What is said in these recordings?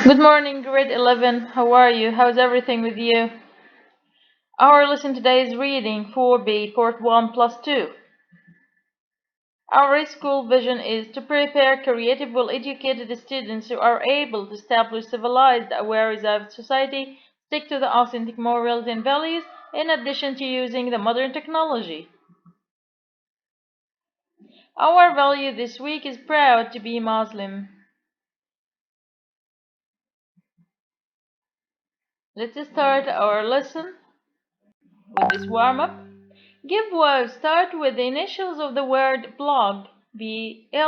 Good morning, grade 11. How are you? How's everything with you? Our lesson today is reading 4B, part 1 plus 2. Our school vision is to prepare creative, well-educated students who are able to establish civilized, aware, reserved society, stick to the authentic morals and values, in addition to using the modern technology. Our value this week is proud to be Muslim. Let's start our lesson with this warm-up. Give wow start with the initials of the word blog, B-L-O-N-G.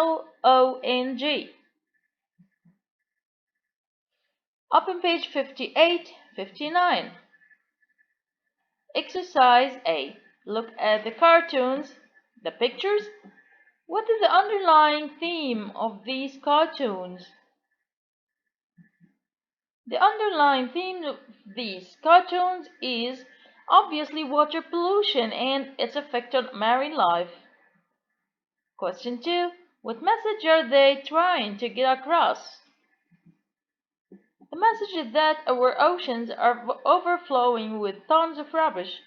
Open page 58, 59. Exercise A. Look at the cartoons, the pictures. What is the underlying theme of these cartoons? The underlying theme of these cartoons is obviously water pollution and its effect on marine life. Question 2. What message are they trying to get across? The message is that our oceans are overflowing with tons of rubbish.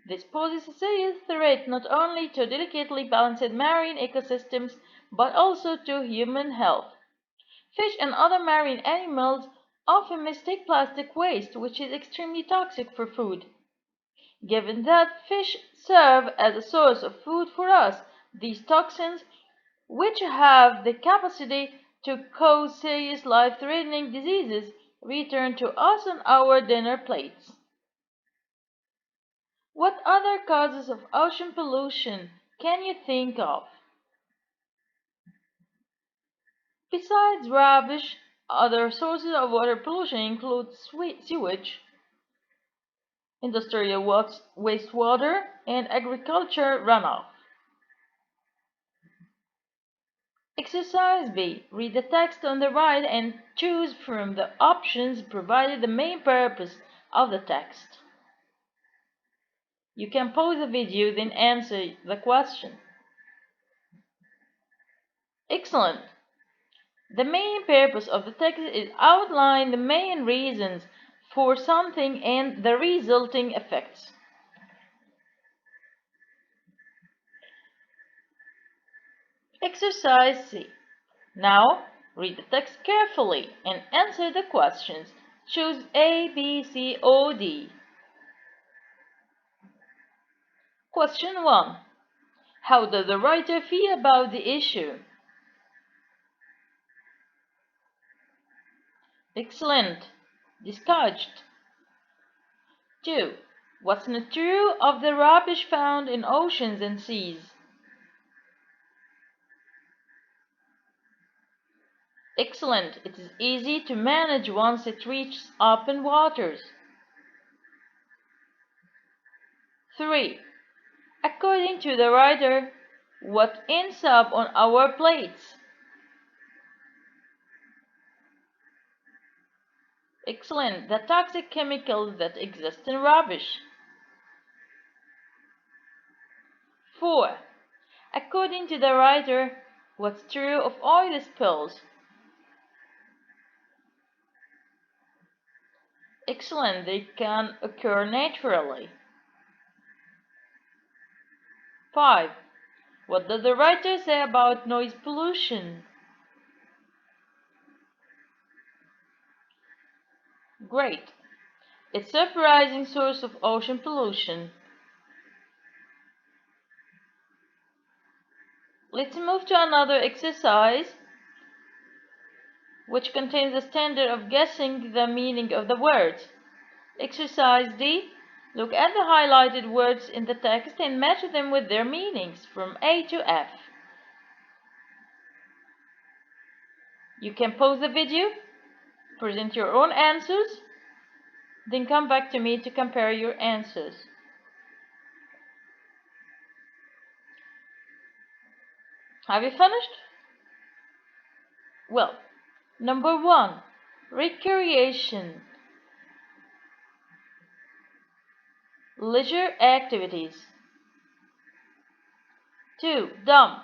This poses a serious threat not only to delicately balanced marine ecosystems but also to human health. Fish and other marine animals often mistake plastic waste, which is extremely toxic, for food. Given that fish serve as a source of food for us, these toxins, which have the capacity to cause serious life-threatening diseases, return to us on our dinner plates. What other causes of ocean pollution can you think of? Besides rubbish, other sources of water pollution include sewage, industrial wastewater, and agriculture runoff. Exercise B. Read the text on the right and choose from the options provided the main purpose of the text. You can pause the video, then answer the question. Excellent! The main purpose of the text is outline the main reasons for something and the resulting effects. Exercise C. Now, read the text carefully and answer the questions. Choose A, B, C, or D. Question 1. How does the writer feel about the issue? Excellent. Discouraged. 2. What's not true of the rubbish found in oceans and seas? Excellent. It is easy to manage once it reaches open waters. 3. According to the writer, what ends up on our plates? Excellent. The toxic chemicals that exist in rubbish. 4. According to the writer, what's true of oil spills? Excellent. They can occur naturally. 5. What does the writer say about noise pollution? Great. It's a rising source of ocean pollution. Let's move to another exercise, which contains the standard of guessing the meaning of the words. Exercise D. Look at the highlighted words in the text and match them with their meanings from A to F. You can pause the video, present your own answers, then come back to me to compare your answers. Have you finished? Well, number 1. Recreation. Leisure activities. 2. Dump.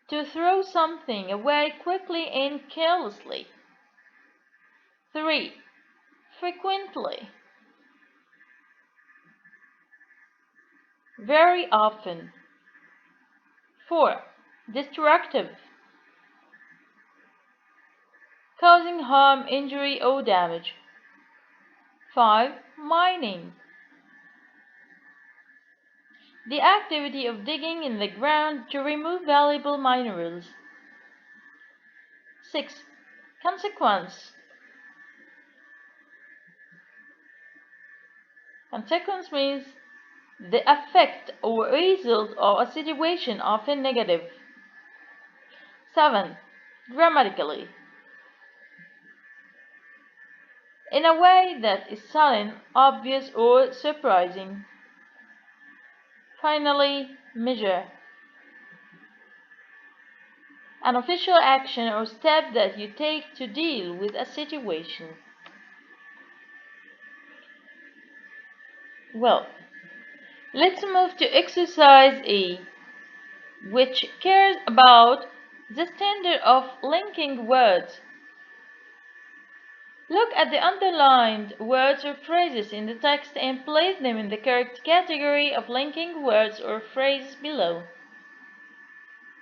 to throw something away quickly and carelessly. 3. Frequently, very often. 4. Destructive, causing harm, injury, or damage. 5. Mining, the activity of digging in the ground to remove valuable minerals. 6. Consequence, consequence means the effect or result of a situation, often negative. 7. Dramatically, in a way that is sudden, obvious, or surprising. Finally, measure, an official action or step that you take to deal with a situation. Well, let's move to exercise E, which cares about the standard of linking words. Look at the underlined words or phrases in the text and place them in the correct category of linking words or phrases below.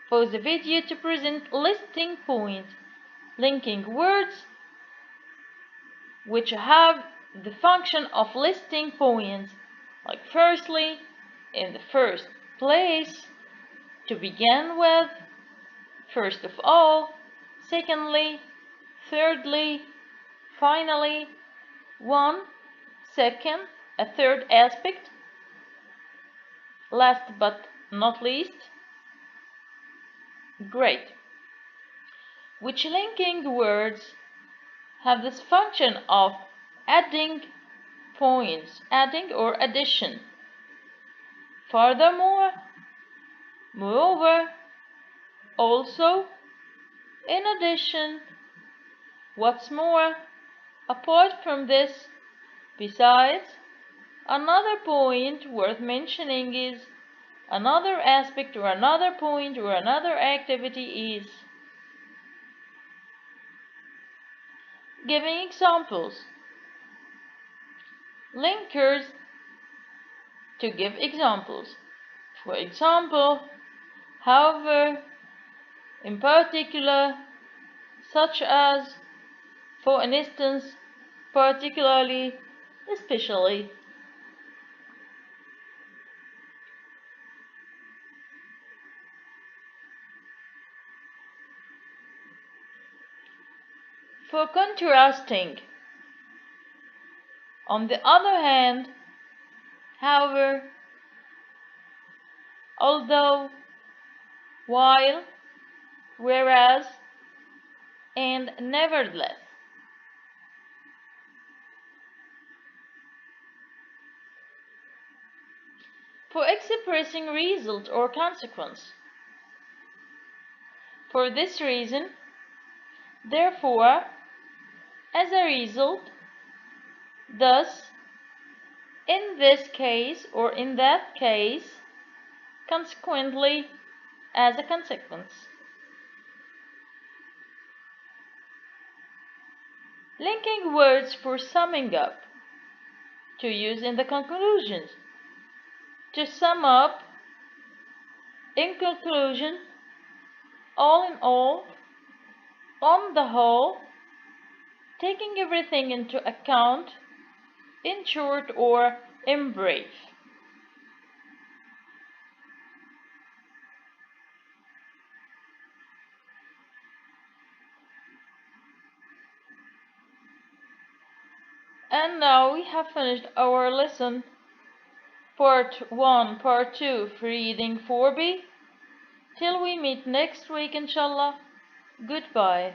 Pause the video to present listing points, linking words which have the function of listing points, like firstly, in the first place, to begin with, first of all, secondly, thirdly, finally, one, second, a third aspect, last but not least. Great. Which linking words have this function of adding points, adding or addition? Furthermore, moreover, also, in addition, what's more, apart from this, besides. Another point worth mentioning is another aspect or another point or another activity is. Giving examples. Linkers to give examples. For example, however, in particular, such as, for instance, particularly, especially. For contrasting, on the other hand, however, although, while, whereas, and nevertheless. For expressing result or consequence. For this reason, therefore, as a result, thus, in this case or in that case, consequently, as a consequence. Linking words for summing up, to use in the conclusions. To sum up, in conclusion, all in all, on the whole, taking everything into account, in short or in brief. And now we have finished our lesson, part 1, part 2, reading 4b. Till we meet next week, inshallah. Goodbye.